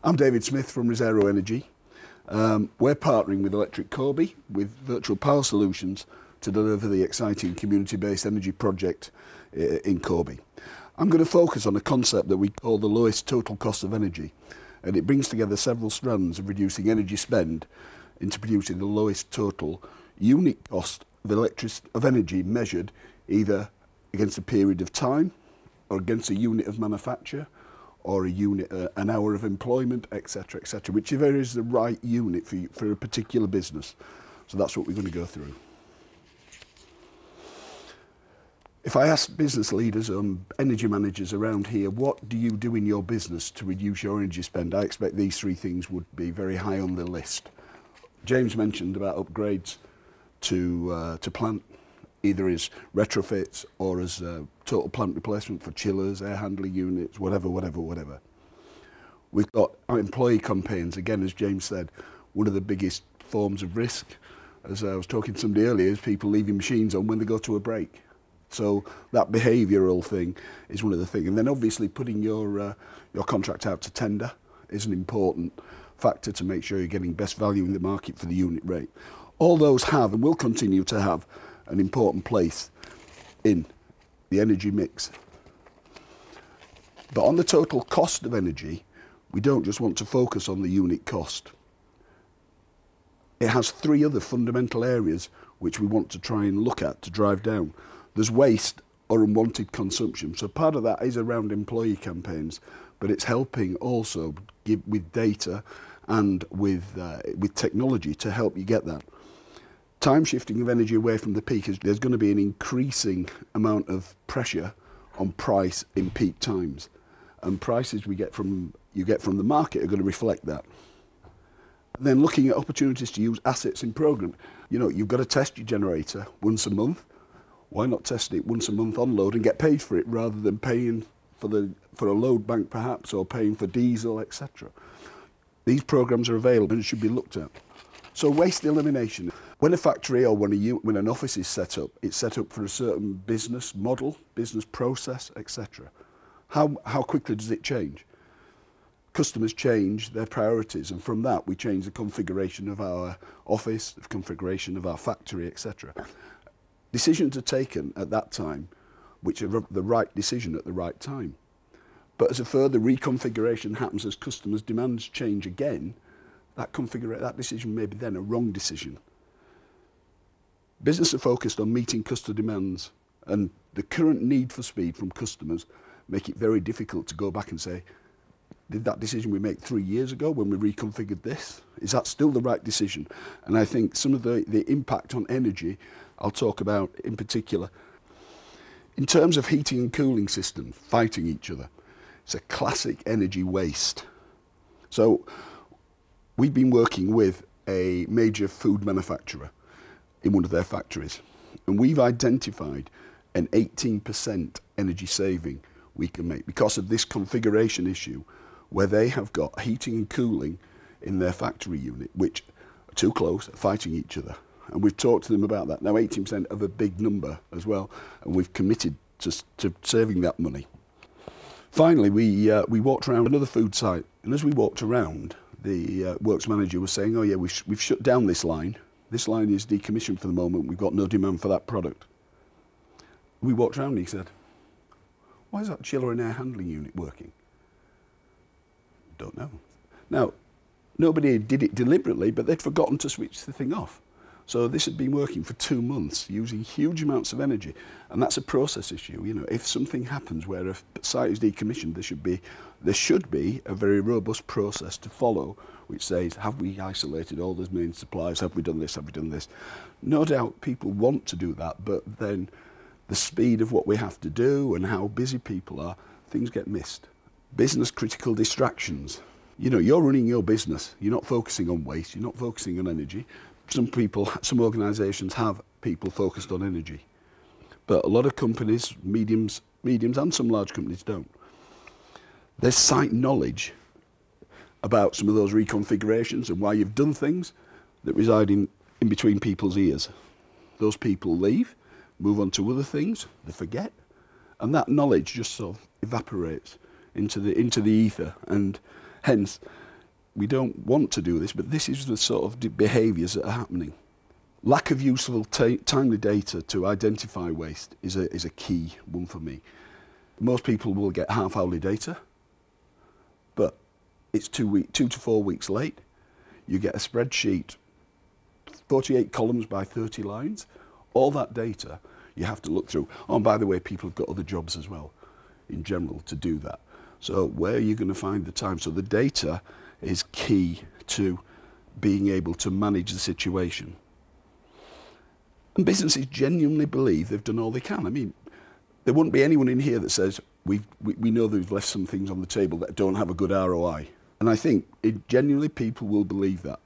I'm David Smith from Resero Energy. We're partnering with Electric Corby with virtual power solutions to deliver the exciting community-based energy project in Corby. I'm going to focus on a concept that we call the lowest total cost of energy, and it brings together several strands of reducing energy spend into producing the lowest total unit cost of energy measured either against a period of time or against a unit of manufacture or a unit, an hour of employment, etc., etc., whichever is the right unit for a particular business. So that's what we're going to go through. If I ask business leaders and energy managers around here, what do you do in your business to reduce your energy spend? I expect these three things would be very high on the list. James mentioned about upgrades to plant, either as retrofits or as total plant replacement for chillers, air handling units, whatever. We've got our employee campaigns, again, as James said, one of the biggest forms of risk, as I was talking to somebody earlier, is people leaving machines on when they go to a break. So that behavioural thing is one of the things. And then obviously putting your contract out to tender is an important factor to make sure you're getting best value in the market for the unit rate. All those have and will continue to have an important place in the energy mix. But on the total cost of energy, we don't just want to focus on the unit cost. It has three other fundamental areas which we want to try and look at to drive down. There's waste or unwanted consumption. So part of that is around employee campaigns, but it's helping also give with data and with technology to help you get that. Time shifting of energy away from the peak, there's going to be an increasing amount of pressure on price in peak times, and prices you get from the market are going to reflect that. And then looking at opportunities to use assets in program. You know, you've got to test your generator once a month. Why not test it once a month on load and get paid for it rather than paying for a load bank perhaps, or paying for diesel, etc. These programs are available and should be looked at. So waste elimination. When a factory or when an office is set up, it's set up for a certain business model, business process, etc. How quickly does it change? Customers change their priorities, and from that we change the configuration of our office, the configuration of our factory, etc. Decisions are taken at that time, which are the right decision at the right time. But as a further reconfiguration happens, as customers' demands change again, that decision may be then a wrong decision. Business are focused on meeting customer demands, and the current need for speed from customers make it very difficult to go back and say, did that decision we made 3 years ago when we reconfigured this, is that still the right decision? And I think some of the impact on energy I'll talk about in particular. In terms of heating and cooling systems fighting each other, it's a classic energy waste. So we've been working with a major food manufacturer in one of their factories, and we've identified an 18% energy saving we can make because of this configuration issue where they have got heating and cooling in their factory unit which are too close, fighting each other. And we've talked to them about that. Now 18% of a big number as well, and we've committed to saving that money. Finally, we walked around another food site, and as we walked around, the works manager was saying, oh yeah, we've shut down this line. This line is decommissioned for the moment. We've got no demand for that product. We walked around and he said, why is that chiller and air handling unit working? Don't know. Now, nobody did it deliberately, but they'd forgotten to switch the thing off. So this had been working for 2 months, using huge amounts of energy, and that's a process issue. You know, if something happens where a site is decommissioned, there should be a very robust process to follow, which says, have we isolated all those main suppliers? Have we done this? Have we done this? No doubt people want to do that, but then the speed of what we have to do and how busy people are, things get missed. Business critical distractions. You know, you're running your business. You're not focusing on waste. You're not focusing on energy. Some organisations have people focused on energy, but a lot of companies, mediums and some large companies don't. There's site knowledge about some of those reconfigurations and why you've done things that reside in between people's ears. Those people leave, move on to other things, they forget, and that knowledge just sort of evaporates into the ether, and hence we don't want to do this, but this is the sort of behaviours that are happening. Lack of useful timely data to identify waste is a key one for me. Most people will get half-hourly data, but it's 2 to 4 weeks late. You get a spreadsheet, 48 columns by 30 lines. All that data you have to look through. Oh, and by the way, people have got other jobs as well, in general, to do that. So where are you going to find the time? So the data is key to being able to manage the situation. And businesses genuinely believe they've done all they can. I mean, there wouldn't be anyone in here that says, we know they've left some things on the table that don't have a good ROI. And I think genuinely people will believe that.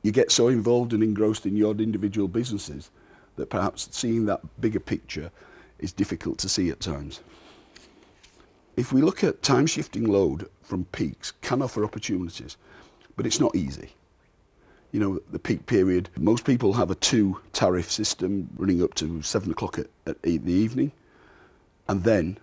You get so involved and engrossed in your individual businesses that perhaps seeing that bigger picture is difficult to see at times. If we look at time shifting load from peaks, can offer opportunities, but it's not easy. You know, the peak period, most people have a 2 tariff system running up to 7 o'clock at the evening, and then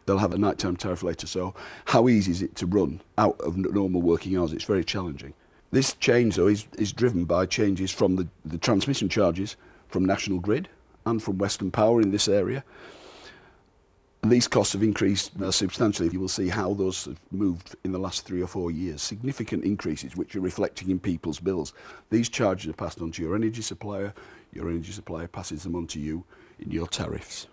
they'll have a nighttime tariff later. So how easy is it to run out of normal working hours? It's very challenging. This change, though, is driven by changes from the transmission charges from National Grid and from Western Power in this area. And these costs have increased substantially. You will see how those have moved in the last 3 or 4 years. Significant increases which are reflecting in people's bills. These charges are passed on to your energy supplier passes them on to you in your tariffs.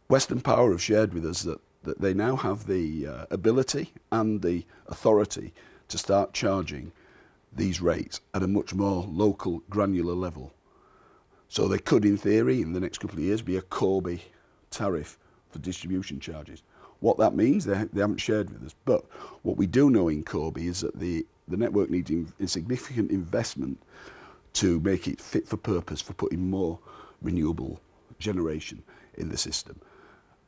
Western Power have shared with us that they now have the ability and the authority to start charging these rates at a much more local, granular level. So there could, in theory, in the next couple of years, be a Corby tariff for distribution charges. What that means, they haven't shared with us. But what we do know in Corby is that the network needs a significant investment to make it fit for purpose for putting more renewable generation in the system.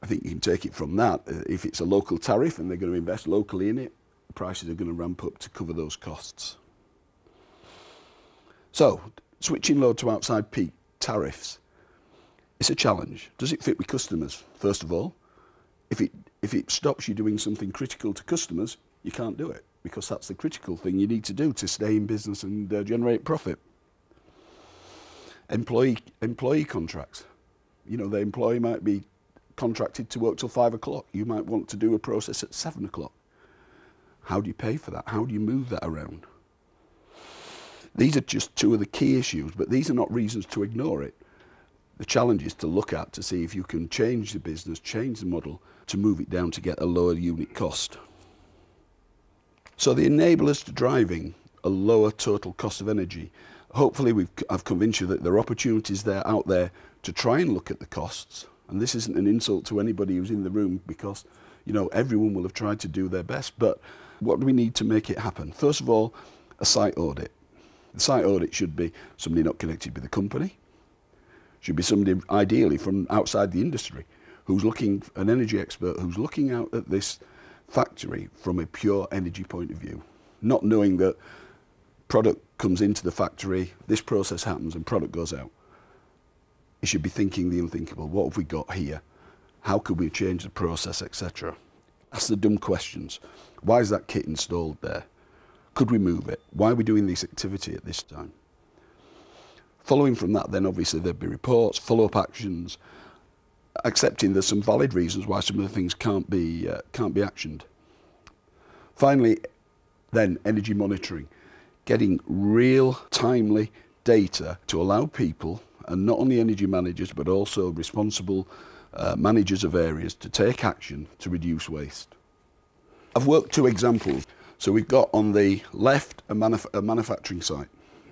I think you can take it from that. If it's a local tariff and they're going to invest locally in it, prices are going to ramp up to cover those costs. So, switching load to outside peak tariffs, it's a challenge. Does it fit with customers? First of all, if it stops you doing something critical to customers, you can't do it, because that's the critical thing you need to do to stay in business and generate profit. Employee contracts. You know, the employee might be contracted to work till 5 o'clock. You might want to do a process at 7 o'clock. How do you pay for that? How do you move that around? These are just 2 of the key issues, but these are not reasons to ignore it. The challenge is to look at to see if you can change the business, change the model to move it down to get a lower unit cost. So the enablers to driving a lower total cost of energy. Hopefully I've convinced you that there are opportunities out there to try and look at the costs. And this isn't an insult to anybody who's in the room, because, you know, everyone will have tried to do their best. But what do we need to make it happen? First of all, a site audit. The site audit should be somebody not connected with the company. Should be somebody ideally from outside the industry, who's looking, an energy expert who's looking out at this factory from a pure energy point of view, not knowing that product comes into the factory, this process happens and product goes out. You should be thinking the unthinkable. What have we got here? How could we change the process, etc.? Ask the dumb questions. Why is that kit installed there? Could we move it? Why are we doing this activity at this time? Following from that, then obviously there'd be reports, follow-up actions, accepting there's some valid reasons why some of the things can't be actioned. Finally, then energy monitoring, getting real, timely data to allow people, and not only energy managers, but also responsible managers of areas, to take action to reduce waste. I've worked 2 examples. So we've got on the left a manufacturing site.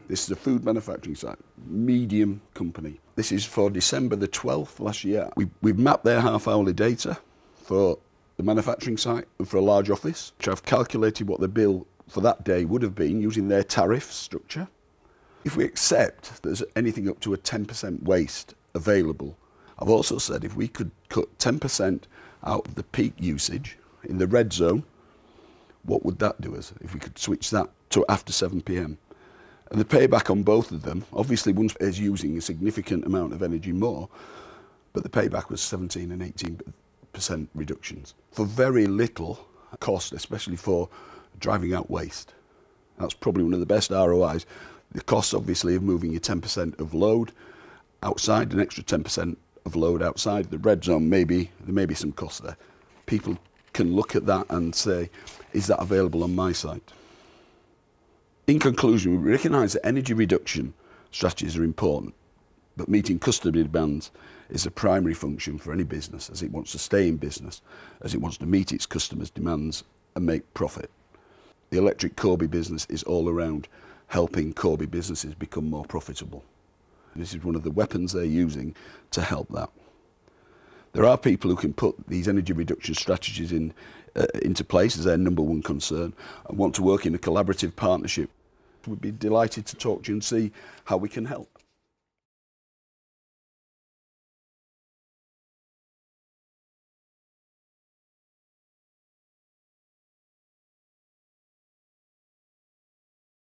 This is a food manufacturing site, medium company. This is for December the 12th last year. We've mapped their half-hourly data for the manufacturing site and for a large office, which I've calculated what the bill for that day would have been using their tariff structure. If we accept there's anything up to a 10% waste available, I've also said if we could cut 10% out of the peak usage in the red zone, what would that do us if we could switch that to after 7 p.m? And the payback on both of them, obviously one is using a significant amount of energy more, but the payback was 17 and 18% reductions for very little cost, especially for driving out waste. That's probably one of the best ROIs. The costs, obviously, of moving your 10% of load outside, an extra 10% of load outside the red zone, there may be some cost there. People can look at that and say, is that available on my site? In conclusion, we recognise that energy reduction strategies are important, but meeting customer demands is a primary function for any business, as it wants to stay in business, as it wants to meet its customers' demands and make profit. The electric Corby business is all around helping Corby businesses become more profitable. This is one of the weapons they're using to help that. There are people who can put these energy reduction strategies into place as their number one concern and want to work in a collaborative partnership. We'd be delighted to talk to you and see how we can help.